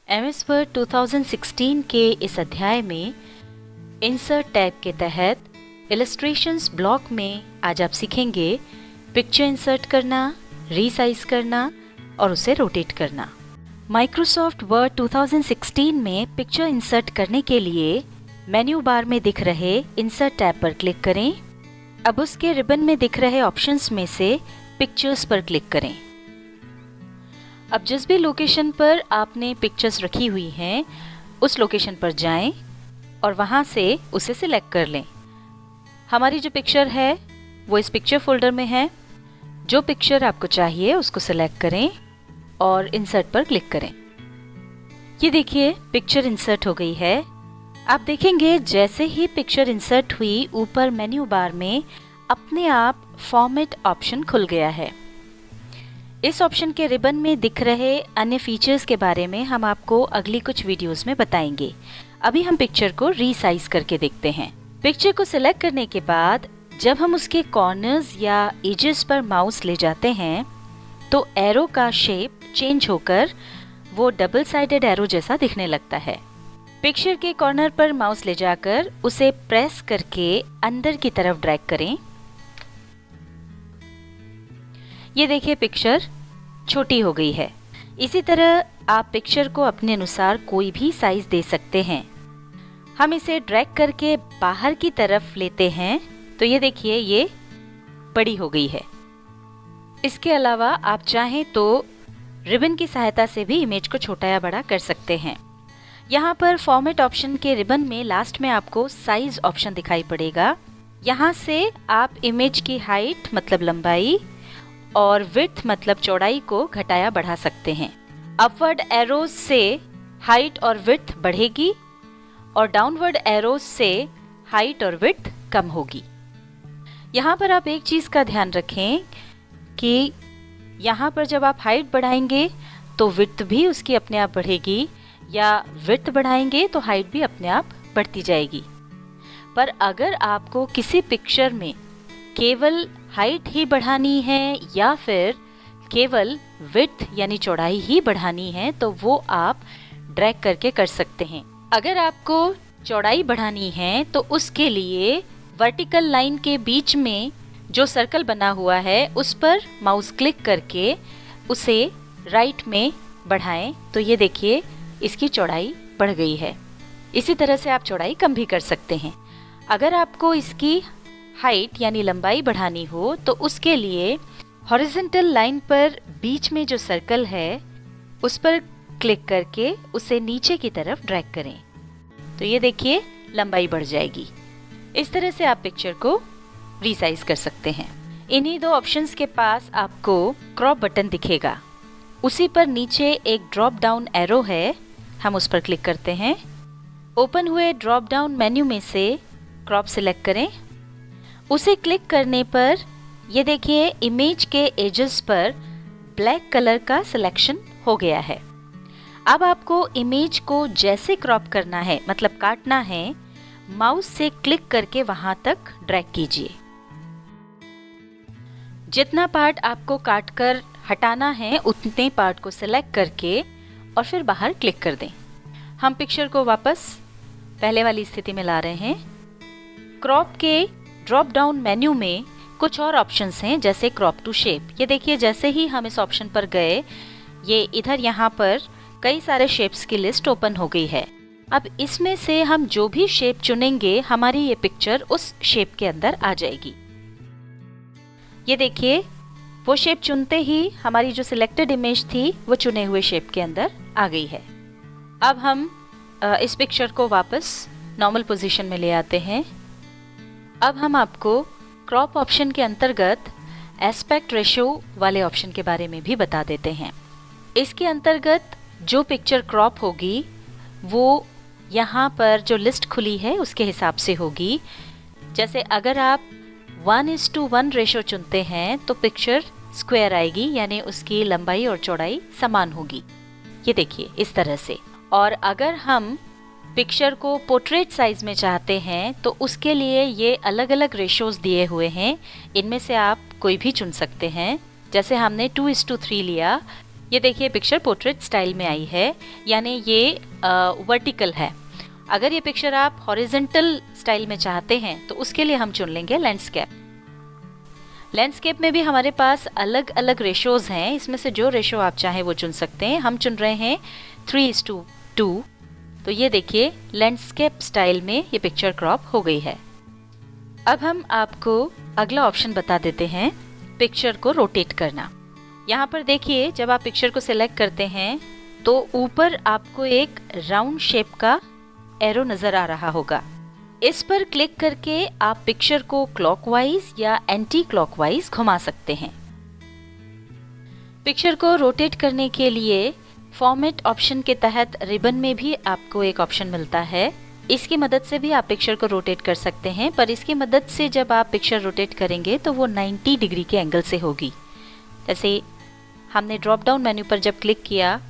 MS word 2016 के इस अध्याय में इंसर्ट टैब के तहत इलस्ट्रेशंस ब्लॉक में आज आप सीखेंगे पिक्चर इंसर्ट करना, रीसाइज करना और उसे रोटेट करना। माइक्रोसॉफ्ट वर्ड 2016 में पिक्चर इंसर्ट करने के लिए मेन्यू बार में दिख रहे इंसर्ट टैब पर क्लिक करें। अब उसके रिबन में दिख रहे ऑप्शंस में से पिक्चर्स पर क्लिक करें। अब जिस भी लोकेशन पर आपने पिक्चर्स रखी हुई हैं उस लोकेशन पर जाएं और वहां से उसे सिलेक्ट कर लें। हमारी जो पिक्चर है वो इस पिक्चर फोल्डर में है। जो पिक्चर आपको चाहिए उसको सिलेक्ट करें और इंसर्ट पर क्लिक करें। ये देखिए पिक्चर इंसर्ट हो गई है। आप देखेंगे जैसे ही पिक्चर इंसर्ट हुई ऊपर मेन्यू बार में अपने आप फॉर्मेट ऑप्शन खुल गया है। इस ऑप्शन के रिबन में दिख रहे अन्य फीचर्स के बारे में हम आपको अगली कुछ वीडियोस में बताएंगे। अभी हम पिक्चर को रीसाइज करके देखते हैं। पिक्चर को सिलेक्ट करने के बाद जब हम उसके कॉर्नर्स या एजेस पर माउस ले जाते हैं तो एरो का शेप चेंज होकर वो डबल साइडेड एरो जैसा दिखने लगता है। पिक्चर के कॉर्नर पर माउस ले जाकर उसे प्रेस करके अंदर की तरफ ड्रैग करें। ये देखिए पिक्चर छोटी हो गई है। इसी तरह आप पिक्चर को अपने अनुसार कोई भी साइज दे सकते हैं। हम इसे ड्रैग करके बाहर की तरफ लेते हैं तो ये देखिए ये बड़ी हो गई है। इसके अलावा आप चाहें तो रिबन की सहायता से भी इमेज को छोटा या बड़ा कर सकते हैं। यहाँ पर फॉर्मेट ऑप्शन के रिबन में लास्ट में आपको साइज ऑप्शन दिखाई पड़ेगा। यहाँ से आप इमेज की हाइट मतलब लंबाई और विड्थ मतलब चौड़ाई को घटाया बढ़ा सकते हैं। अपवर्ड एरोज से हाइट और विड्थ बढ़ेगी और डाउनवर्ड एरोज से हाइट और विड्थ कम होगी। यहाँ पर आप एक चीज का ध्यान रखें कि यहाँ पर जब आप हाइट बढ़ाएंगे तो विड्थ भी उसकी अपने आप बढ़ेगी या विड्थ बढ़ाएंगे तो हाइट भी अपने आप बढ़ती जाएगी। पर अगर आपको किसी पिक्चर में केवल हाइट ही बढ़ानी है या फिर केवल विड्थ यानी चौड़ाई ही बढ़ानी है तो वो आप ड्रैग करके कर सकते हैं। अगर आपको चौड़ाई बढ़ानी है तो उसके लिए वर्टिकल लाइन के बीच में जो सर्कल बना हुआ है उस पर माउस क्लिक करके उसे राइट में बढ़ाएं तो ये देखिए इसकी चौड़ाई बढ़ गई है। इसी तरह से आप चौड़ाई कम भी कर सकते हैं। अगर आपको इसकी हाइट यानी लंबाई बढ़ानी हो तो उसके लिए हॉरिजॉन्टल लाइन पर बीच में जो सर्कल है उस पर क्लिक करके उसे नीचे की तरफ ड्रैग करें तो ये देखिए लंबाई बढ़ जाएगी। इस तरह से आप पिक्चर को रीसाइज कर सकते हैं। इन्हीं दो ऑप्शंस के पास आपको क्रॉप बटन दिखेगा। उसी पर नीचे एक ड्रॉप डाउन एरो है, हम उस पर क्लिक करते हैं। ओपन हुए ड्रॉप डाउन मेन्यू में से क्रॉप सिलेक्ट करें। उसे क्लिक करने पर ये देखिए इमेज के एजेस पर ब्लैक कलर का सिलेक्शन हो गया है। अब आपको इमेज को जैसे क्रॉप करना है मतलब काटना है, माउस से क्लिक करके वहां तक ड्रैग कीजिए। जितना पार्ट आपको काटकर हटाना है उतने पार्ट को सिलेक्ट करके और फिर बाहर क्लिक कर दें। हम पिक्चर को वापस पहले वाली स्थिति में ला रहे हैं। क्रॉप के ड्रॉप डाउन मेन्यू में कुछ और ऑप्शंस हैं जैसे क्रॉप टू शेप। ये देखिए जैसे ही हम इस ऑप्शन पर गए ये इधर यहाँ पर कई सारे शेप्स की लिस्ट ओपन हो गई है। अब इसमें से हम जो भी शेप चुनेंगे हमारी ये पिक्चर उस शेप के अंदर आ जाएगी। ये देखिए वो शेप चुनते ही हमारी जो सिलेक्टेड इमेज थी वो चुने हुए शेप के अंदर आ गई है। अब हम इस पिक्चर को वापस नॉर्मल पोजीशन में ले आते हैं। अब हम आपको क्रॉप ऑप्शन के अंतर्गत एस्पेक्ट रेशियो वाले ऑप्शन के बारे में भी बता देते हैं। इसके अंतर्गत जो पिक्चर क्रॉप होगी वो यहाँ पर जो लिस्ट खुली है उसके हिसाब से होगी। जैसे अगर आप 1:1 रेशो चुनते हैं तो पिक्चर स्क्वायर आएगी यानी उसकी लंबाई और चौड़ाई समान होगी। ये देखिए इस तरह से। और अगर हम पिक्चर को पोर्ट्रेट साइज में चाहते हैं तो उसके लिए ये अलग अलग रेशोज दिए हुए हैं। इनमें से आप कोई भी चुन सकते हैं। जैसे हमने 2:3 लिया ये देखिए पिक्चर पोर्ट्रेट स्टाइल में आई है, यानी ये वर्टिकल है। अगर ये पिक्चर आप हॉरिजॉन्टल स्टाइल में चाहते हैं तो उसके लिए हम चुन लेंगे लैंडस्केप। लैंडस्केप में भी हमारे पास अलग अलग रेशोज हैं, इसमें से जो रेशो आप चाहें वो चुन सकते हैं। हम चुन रहे हैं 3:2। तो ये देखिए लैंडस्केप स्टाइल में ये पिक्चर क्रॉप हो गई है। अब हम आपको अगला ऑप्शन बता देते हैं, पिक्चर को रोटेट करना। यहाँ पर देखिए जब आप पिक्चर को सिलेक्ट करते हैं तो ऊपर आपको एक राउंड शेप का एरो नजर आ रहा होगा। इस पर क्लिक करके आप पिक्चर को क्लॉकवाइज या एंटी क्लॉकवाइज घुमा सकते हैं। पिक्चर को रोटेट करने के लिए फॉर्मेट ऑप्शन के तहत रिबन में भी आपको एक ऑप्शन मिलता है। इसकी मदद से भी आप पिक्चर को रोटेट कर सकते हैं, पर इसकी मदद से जब आप पिक्चर रोटेट करेंगे तो वो 90 डिग्री के एंगल से होगी। जैसे हमने ड्रॉप डाउन मेन्यू पर जब क्लिक किया